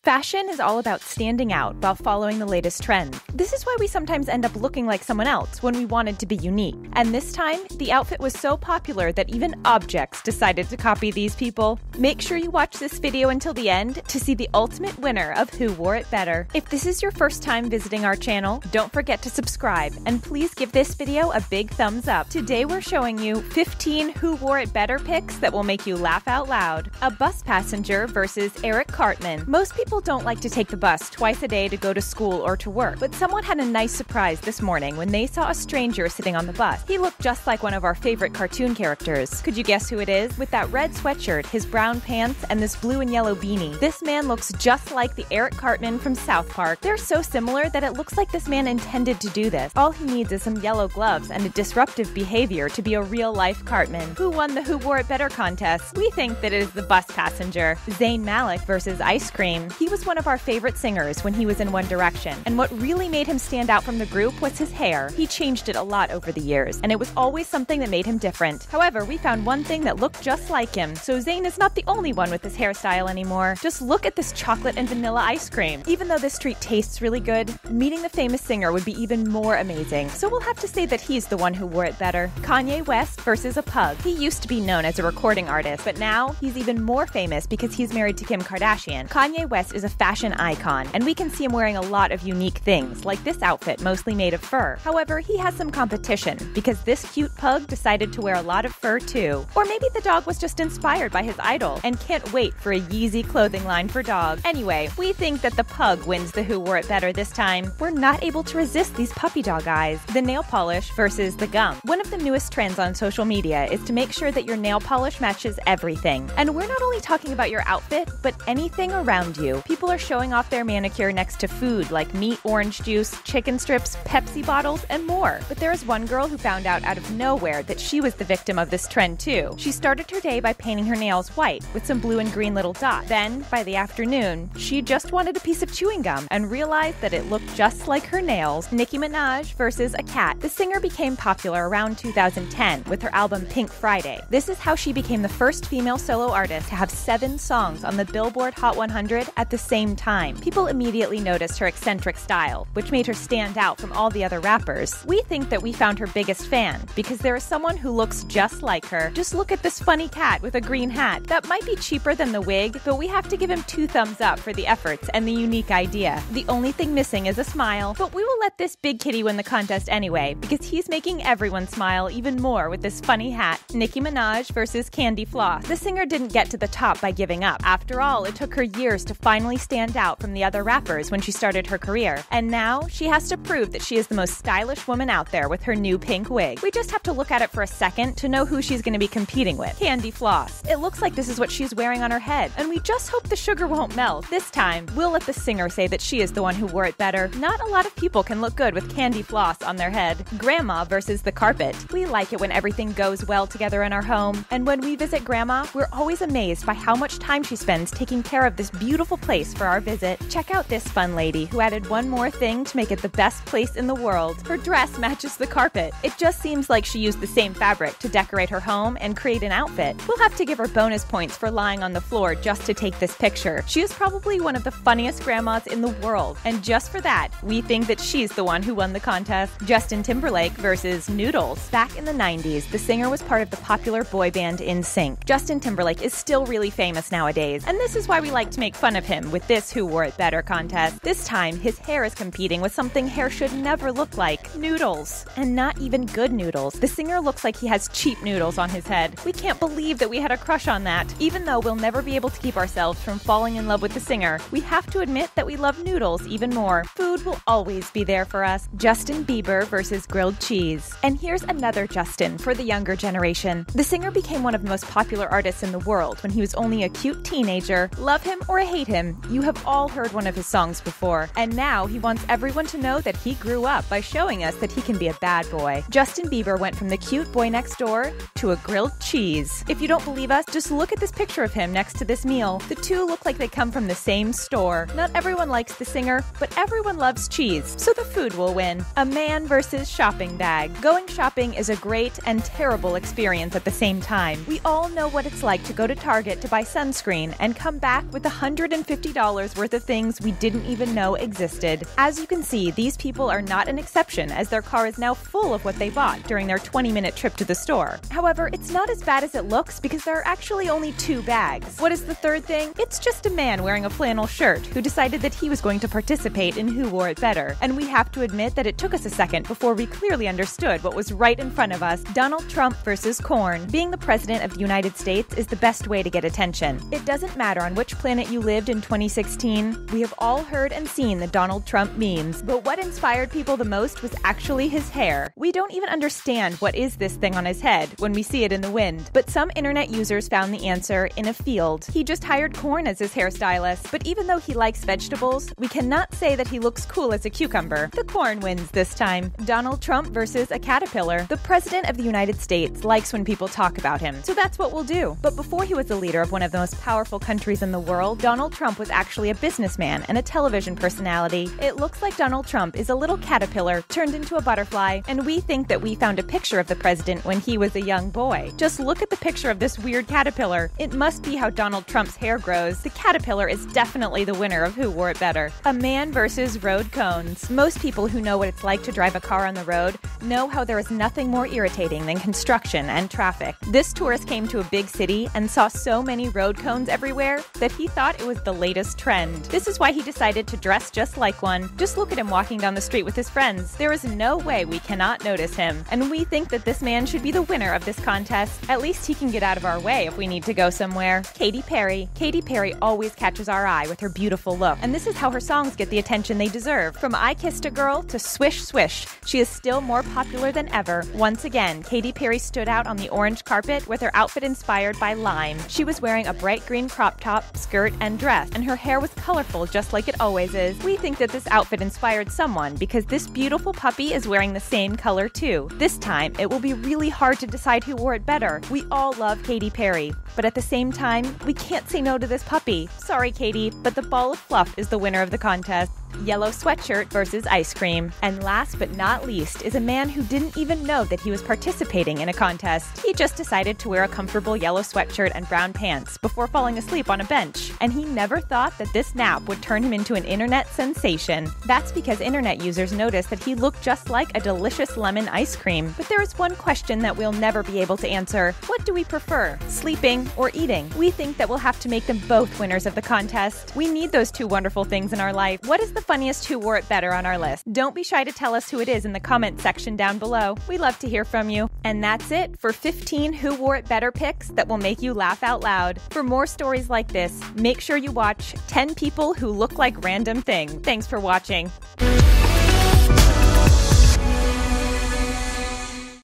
Fashion is all about standing out while following the latest trends. This is why we sometimes end up looking like someone else when we wanted to be unique. And this time, the outfit was so popular that even objects decided to copy these people. Make sure you watch this video until the end to see the ultimate winner of who wore it better. If this is your first time visiting our channel, don't forget to subscribe and please give this video a big thumbs up. Today we're showing you 15 who wore it better pics that will make you laugh out loud. A bus passenger versus Eric Cartman. Most people don't like to take the bus twice a day to go to school or to work, but someone had a nice surprise this morning when they saw a stranger sitting on the bus. He looked just like one of our favorite cartoon characters. Could you guess who it is? With that red sweatshirt, his brown pants, and this blue and yellow beanie. This man looks just like the Eric Cartman from South Park. They're so similar that it looks like this man intended to do this. All he needs is some yellow gloves and a disruptive behavior to be a real-life Cartman. Who won the Who Wore It Better contest? We think that it is the bus passenger. Zayn Malik versus Ice Cream. He was one of our favorite singers when he was in One Direction, and what really made him stand out from the group was his hair. He changed it a lot over the years, and it was always something that made him different. However, we found one thing that looked just like him, so Zayn is not the only one with this hairstyle anymore. Just look at this chocolate and vanilla ice cream. Even though this treat tastes really good, meeting the famous singer would be even more amazing, so we'll have to say that he's the one who wore it better. Kanye West versus a pug. He used to be known as a recording artist, but now he's even more famous because he's married to Kim Kardashian. Kanye West is a fashion icon, and we can see him wearing a lot of unique things, like this outfit mostly made of fur. However, he has some competition, because this cute pug decided to wear a lot of fur too. Or maybe the dog was just inspired by his idol, and can't wait for a Yeezy clothing line for dogs. Anyway, we think that the pug wins the Who Wore It Better this time. We're not able to resist these puppy dog eyes. The nail polish versus the gum. One of the newest trends on social media is to make sure that your nail polish matches everything. And we're not only talking about your outfit, but anything around you. People are showing off their manicure next to food like meat, orange juice, chicken strips, Pepsi bottles, and more. But there is one girl who found out of nowhere that she was the victim of this trend too. She started her day by painting her nails white with some blue and green little dots. Then, by the afternoon, she just wanted a piece of chewing gum and realized that it looked just like her nails. Nicki Minaj versus a cat. The singer became popular around 2010 with her album Pink Friday. This is how she became the first female solo artist to have 7 songs on the Billboard Hot 100 at the same time. People immediately noticed her eccentric style, which made her stand out from all the other rappers. We think that we found her biggest fan because there is someone who looks just like her. Just look at this funny cat with a green hat. That might be cheaper than the wig, but we have to give him 2 thumbs up for the efforts and the unique idea. The only thing missing is a smile, but we will let this big kitty win the contest anyway because he's making everyone smile even more with this funny hat. Nicki Minaj versus Candy Floss. The singer didn't get to the top by giving up. After all, it took her years to finally stand out from the other rappers when she started her career. And now, she has to prove that she is the most stylish woman out there with her new pink wig. We just have to look at it for a second to know who she's going to be competing with. Candy Floss. It looks like this is what she's wearing on her head, and we just hope the sugar won't melt. This time, we'll let the singer say that she is the one who wore it better. Not a lot of people can look good with Candy Floss on their head. Grandma versus the carpet. We like it when everything goes well together in our home, and when we visit Grandma, we're always amazed by how much time she spends taking care of this beautiful place for our visit. Check out this fun lady who added one more thing to make it the best place in the world. Her dress matches the carpet. It just seems like she used the same fabric to decorate her home and create an outfit. We'll have to give her bonus points for lying on the floor just to take this picture. She is probably one of the funniest grandmas in the world, and just for that, we think that she's the one who won the contest. Justin Timberlake versus Noodles. Back in the 90s, the singer was part of the popular boy band NSYNC. Justin Timberlake is still really famous nowadays, and this is why we like to make fun of him with this Who Wore It Better contest. This time, his hair is competing with something hair should never look like: noodles. And not even good noodles. The singer looks like he has cheap noodles on his head. We can't believe that we had a crush on that. Even though we'll never be able to keep ourselves from falling in love with the singer, we have to admit that we love noodles even more. Food will always be there for us. Justin Bieber versus grilled cheese. And here's another Justin for the younger generation. The singer became one of the most popular artists in the world when he was only a cute teenager. Love him or hate him, you have all heard one of his songs before. And now he wants everyone to know that he grew up by showing us that he can be a bad boy. Justin Bieber went from the cute boy next door to a grilled cheese. If you don't believe us, just look at this picture of him next to this meal. The two look like they come from the same store. Not everyone likes the singer, but everyone loves cheese, so the food will win. A man versus shopping bag. Going shopping is a great and terrible experience at the same time. We all know what it's like to go to Target to buy sunscreen and come back with 150 $50 worth of things we didn't even know existed. As you can see, these people are not an exception, as their car is now full of what they bought during their 20-minute trip to the store. However, it's not as bad as it looks because there are actually only 2 bags. What is the third thing? It's just a man wearing a flannel shirt who decided that he was going to participate in Who Wore It Better. And we have to admit that it took us a second before we clearly understood what was right in front of us: Donald Trump versus corn. Being the president of the United States is the best way to get attention. It doesn't matter on which planet you lived in 2016. We have all heard and seen the Donald Trump memes. But what inspired people the most was actually his hair. We don't even understand what is this thing on his head when we see it in the wind. But some internet users found the answer in a field. He just hired corn as his hairstylist. But even though he likes vegetables, we cannot say that he looks cool as a cucumber. The corn wins this time. Donald Trump versus a caterpillar. The president of the United States likes when people talk about him, so that's what we'll do. But before he was the leader of one of the most powerful countries in the world, Donald Trump was actually a businessman and a television personality. It looks like Donald Trump is a little caterpillar turned into a butterfly, and we think that we found a picture of the president when he was a young boy. Just look at the picture of this weird caterpillar. It must be how Donald Trump's hair grows. The caterpillar is definitely the winner of Who Wore It Better. A man versus road cones. Most people who know what it's like to drive a car on the road know how there is nothing more irritating than construction and traffic. This tourist came to a big city and saw so many road cones everywhere that he thought it was the latest trend. This is why he decided to dress just like one. Just look at him walking down the street with his friends. There is no way we cannot notice him. And we think that this man should be the winner of this contest. At least he can get out of our way if we need to go somewhere. Katy Perry. Katy Perry always catches our eye with her beautiful look. And this is how her songs get the attention they deserve. From I Kissed a Girl to Swish Swish, she is still more popular than ever. Once again, Katy Perry stood out on the orange carpet with her outfit inspired by lime. She was wearing a bright green crop top, skirt, and dress, and her hair was colorful just like it always is. We think that this outfit inspired someone because this beautiful puppy is wearing the same color too. This time, it will be really hard to decide who wore it better. We all love Katy Perry, but at the same time, we can't say no to this puppy. Sorry, Katy, but the ball of fluff is the winner of the contest. Yellow sweatshirt versus ice cream. And last but not least is a man who didn't even know that he was participating in a contest. He just decided to wear a comfortable yellow sweatshirt and brown pants before falling asleep on a bench. And he never thought that this nap would turn him into an internet sensation. That's because internet users noticed that he looked just like a delicious lemon ice cream. But there is one question that we'll never be able to answer. What do we prefer, sleeping or eating? We think that we'll have to make them both winners of the contest. We need those two wonderful things in our life. What is the funniest Who Wore It Better on our list? Don't be shy to tell us who it is in the comment section down below. We love to hear from you. And that's it for 15 Who Wore It Better pics that will make you laugh out loud. For more stories like this, make sure you watch 10 People Who Look Like Random Things. Thanks for watching.